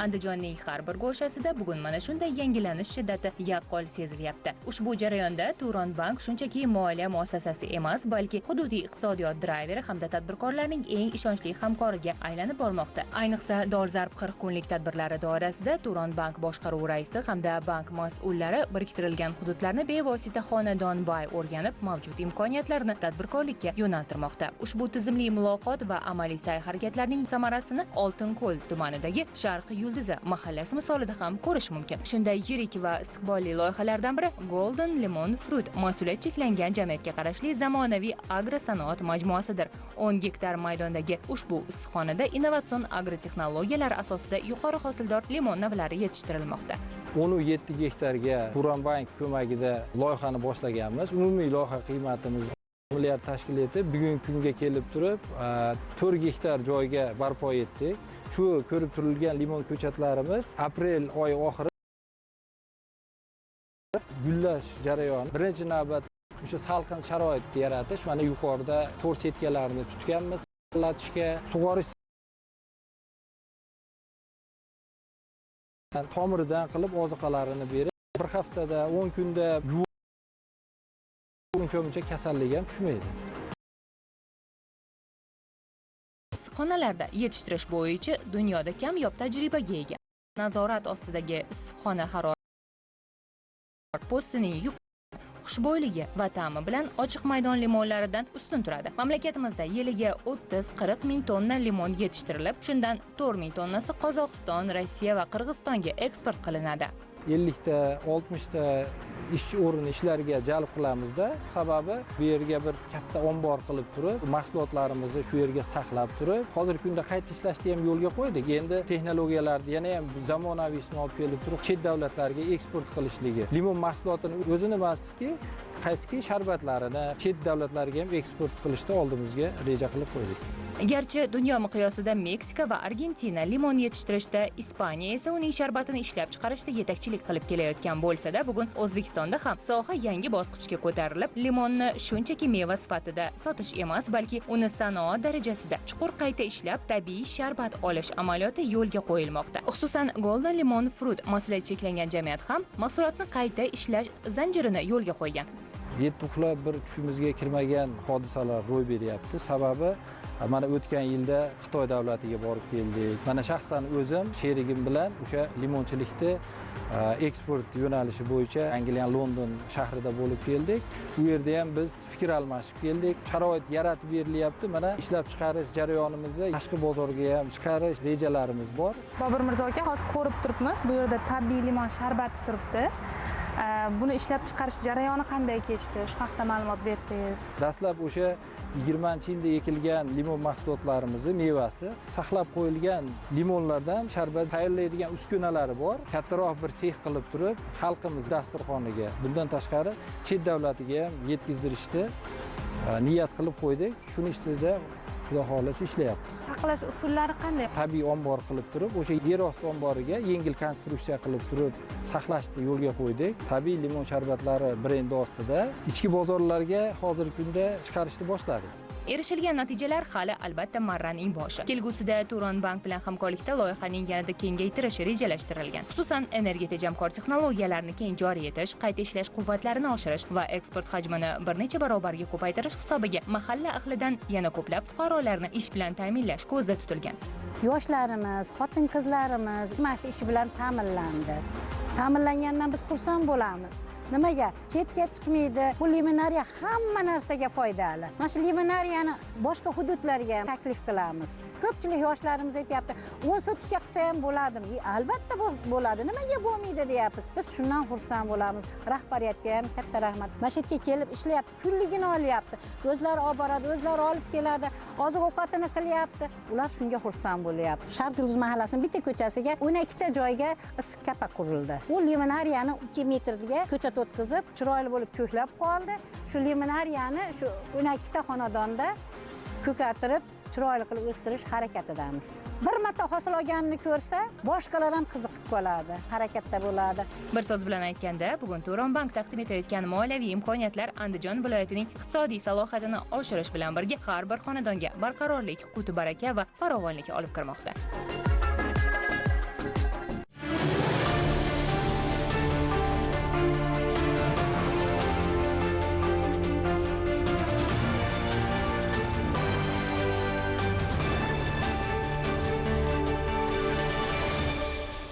Andijonning har bir go'shasida bugun mana shunday yangilanish shiddati yaqqol sezilyapti. Ushbu jarayonda Turon bank shunchaki moliya muassasasi emas, balki hududiy iqtisodiyot drayveri hamda tadbirkorlarning eng ishonchli hamkoriga aylanib bormoqda. Ayniqsa, dolzarb 40 kunlik tadbirlari doirasida Turon bank boshqaruvi raisi hamda bank mas'ullari biriktirilgan hududlarni bevosita xonadon bay o'rganib, mavjud imkoniyatlarni tadbirkorlikka yo'naltirmoqda. Ushbu tizimli muloqot va amaliy sa'y-harakatlarning samarasini Oltinko'l tumanidagi Sharq Yulduzi mahallasi misolida ham ko'rish mumkin. Shunday yirik va istiqbolli loyihalardan biri Golden Lemon Fruit mas'uliyat cheklangan jamiyatga qarashli zamonaviy agrosanoat majmuasidir. 10 gektar maydondagi ushbu issiqxonada innovatsion agrotexnologiyalar asosida yuqori hosildor limon navlari yetishtirilmoqda. 17 gektarga Turon bank ko'magida loyihani boshlaganmiz. Umumiy loyiha qiymatimiz milliard tashkil etib, bugungi kunga kelib turib 4 gektar joyga barpo etdik. Shu ko'rib turilgan limon ko'chatlarimiz aprel oyi oxiri gullash jarayoni. Birinchi navbat o'sha salqin sharoitni yaratish, mana yuqorida to'r setkalarni tutganmiz, latishga, sug'orish tomiridan qilib oziqalarini berib, bir haftada 10 kunda uncha kasallik ham tushmaydi. Issiqxonalarda yetishtirish bo'yicha dunyoda kamyob tajribaga ega. Nazorat ostidagi issiqxona harorat postining xushbo'yligi va ta'mi bilan ochiq maydon limonlaridan ustun turadi. Mamlakatimizda yiliga 30-40 ming tonna limon yetishtirilib, shundan 4 ming tonnasi Qozog'iston, Rossiya va Qirg'izistonga eksport qilinadi. 50 ta, 60 ta ish o'rni ishlarga jalb qilamizda. Sababi bu yerga bir katta ombor qilib turib, mahsulotlarimizni shu yerga saqlab turib, hozirgi kunda qayta ishlashni ham yo'lga qo'ydik. Endi texnologiyalarni yana ham zamonaviysini olib kelib turib, chet davlatlarga eksport qilishligi. Limon mahsulotini o'zini emaski, qaysi sharbatlarini chet davlatlarga ham eksport qilishni oldimizga reja qilib qo'ydik. Garchi dunyo miqyosida Meksika va Argentina limon yetishtirishda, Ispaniya esa uning sharbatini ishlab chiqarishda yetakchilik qilib kelayotgan bo'lsa-da, bugun O'zbekistonda ham soha yangi bosqichga ko'tarilib, limonni shunchaki meva sifatida sotish emas, balki uni sanoat darajasida chuqur qayta ishlab, tabiiy sharbat olish amaliyoti yo'lga qo'yilmoqda. Xususan, Golden Lemon Fruit mas'uliyat cheklangan jamiyat ham mahsulotni qayta ishlash zanjirini yo'lga qo'ygan. Yetti uxlab bir tushimizga kirmagan hodisalar ro'y beryapti. Sababi mana o'tgan yilda Xitoy davlatiga borib keldik. Mana shaxsan o'zim sherigim bilan o'sha limonchilikni eksport yo'nalishi bo'yicha Angliya London shahrida bo'lib keldik. U yerda ham biz fikr almashib keldik. Sharoit yaratib berilyapti. Mana ishlab chiqarish jarayonimizni tashqi bozorga ham chiqarish rejalarimiz bor. Bobur Mirzo aka, hozir ko'rib turibmiz, bu yerda tabiiy limon sharbati turibdi. Buni ishlab chiqarish jarayoni qanday kechdi? Shu haqida ma'lumot bersangiz. Dastlab o'sha 20-yilda ekilgan limon mahsulotlarimizni mevasi saqlab qo'yilgan limonlardan sharbat tayyorlaydigan uskunalari bor. Kattaroq bir sex qilib turib, xalqimiz dasturxoniga, bundan tashqari chet davlatiga ham yetkazdirishni niyat qilib qo'ydik. Shuni ustida Xudo xolasa ishlayapmiz. Saqlash usullari qanday? Tabiiy ombor qilib turib, o'sha yer osti omboriga yengil konstruksiya qilib turib, saqlashni yo'lga qo'ydik. Tabiiy limon sharbatlari brendi ostida ichki bozorlarga hozirgi kunda chiqarishni boshladik. Erishilgan natijalar hali albatta marraning boshi. Kelgusida Turon bank bilan hamkorlikda loyihaning yanada kengaytirishi rejalashtirilgan. Xususan, energiya tejamkor texnologiyalarni keng joriy etish, qayta ishlash quvvatlarini oshirish va eksport hajmini bir necha barobarga ko'paytirish hisobiga mahalla ahlidan yana ko'plab fuqarolarni ish bilan ta'minlash ko'zda tutilgan. Yoshlarimiz, xotin-qizlarimiz mana shu ish bilan ta'minlandi. Ta'minlangandan biz xursand bo'lamiz. Nimaga? Chetga chiqmaydi. Bu limonariya hamma narsaga foydali. Mana shu limonariyani boshqa hududlarga ham taklif qilamiz. Ko'pchilik yoshlarimiz aytayapti, 10 sotikka qilsa ham bo'ladimi? Albatta bo'ladi. Nimaga bo'lmaydi deyapmiz. Biz shundan xursand bo'lamiz. Rahbariyatga ham katta rahmat. Mana shu yerga kelib ishlayapti, kunligini olyapti. O'zlari olib boradi, o'zlari olib keladi, oziq-ovqatini qilyapti. Ular shunga xursand bo'lyapti. Sharq Yulduz mahallasining bitta ko'chasiga 12 ta joyga issiq kapa qurildi. Bu limonariyani 2 metrga ko'cha o'tkazib, chiroyli bo'lib ko'klab qoldi. Shu limonariyani shu 12 ta xonadonda ko'kartirib, chiroyli qilib o'stirish harakatidamiz. Bir marta hosil olganini ko'rsa, boshqalar ham qiziqib qoladi, harakatda bo'ladi. Bir so'z bilan aytganda, bugun Turon bank taqdim etayotgan moliyaviy imkoniyatlar Andijon viloyatining iqtisodiy salohiyatini oshirish bilan birga har bir xonadonga barqarorlik, qut baraka va farovonlik olib kirmoqda.